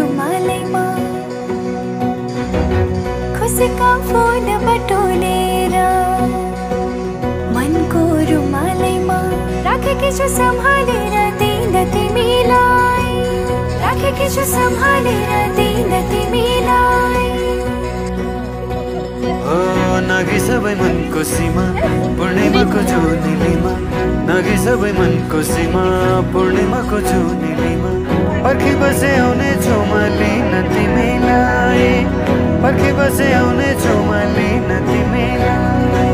रुमालैमा खुसीका फूल बटोलेर मनको रुमालैमा राखेकी छु सम्हालेर दिन तिमीलाई, राखेकी छु सम्हालेर दिन तिमीलाई। नागी सबै मनको सीमा पूर्णिमाको जुनेलीमा, नागी सबै मनको सीमा पूर्णिमाको जुनेलीमा। पर्खी बसे आउने छु म लिन तिमीलाई, पर्खी बसे आउने छु म लिन तिमीलाई।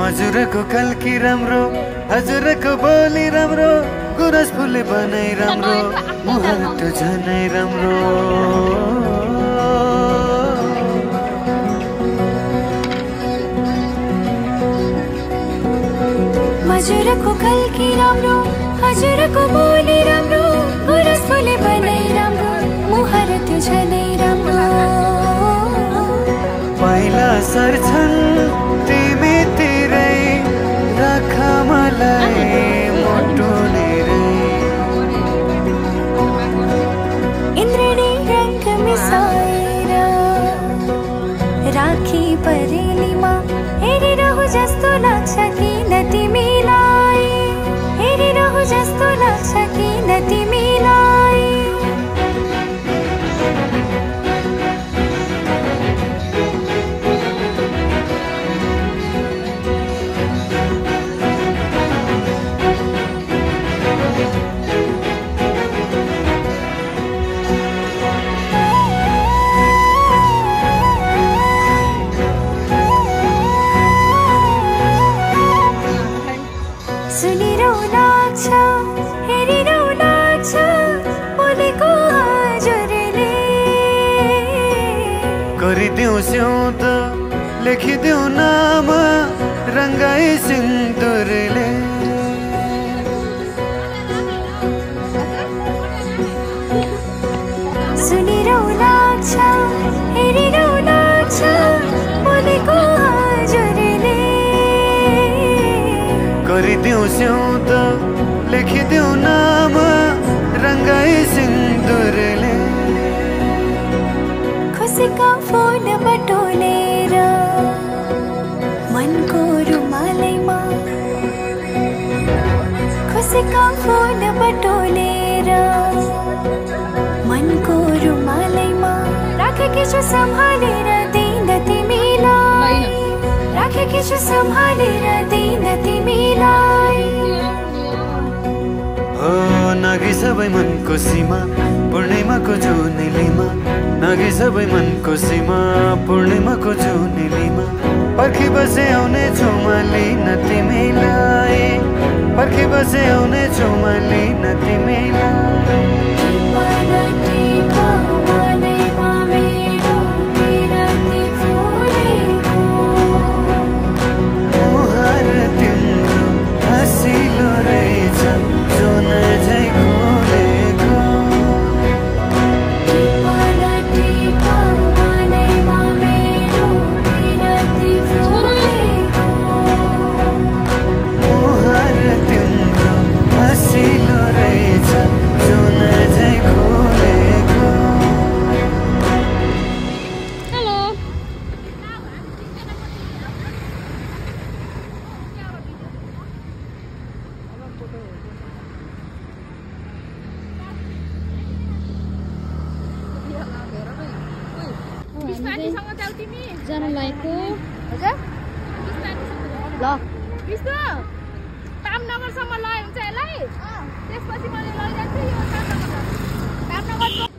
हजुरको कल्की राम्रो, हजुरको बोली राम्रो, गुरस फुले बनाइ राम्रो, मुहार त झनै राम्रो। हजुरको कल्की राम्रो, हजुरको बोली राम्रो, गुरस फुले बनाइ राम्रो, मुहार त झनै राम्रो। पहिला सर्छन् तिमी तिरै राख मलाई मोटोलेरै। इन्द्रणी रंग मिसाएर राखी परेलीमा हेरिरहु जस्तो लाग्छ किन तिमीलाई, हेरिरहु जस्तो लाग्छ किन तिमीलाई। सुनिरहु लाग्छ, हेरिरहु लाग्छ बोलेको हजुरले। गरिदेऊ स्याउत लेखिदेऊ नाम रङ्गाई सिन्दुरले। सुनिरहु लाग्छ, हेरिरहु लाग्छ बोलेको हजुरले। गरिदेऊ स्याउत लेखिदेऊ नाम रङ्गाई सिन्दुरले। खुसीका फूल बटोलेर मनको रुमालैमा, खुसीका फूल बटोलेर मनको रुमालैमा राखेकी छु सम्हालेर दिन तिमीलाई, राखेकी छु सम्हालेर दिन तिमीलाई। नागी सबै मनको सीमा पूर्णिमाको जुनेलीमा, नागी सबै मनको सीमा पूर्णिमाको जुनेलीमा। पर्खी बसे आउने छु म लिन तिमीलाई, पर्खी बसे आउने छु म लिन तिमीलाई। मुहार तिम्रो हँसिलो रहेछ जुन झै खोलेको। मुहार तिम्रो हँसिलो रहेछ जुन झै खोलेको। जान लागेको हजुर ल विष्णु तामनगरसम्म लय हुन्छ यसलाई त्यसपछि मैले लैजान्छु यो तामनगर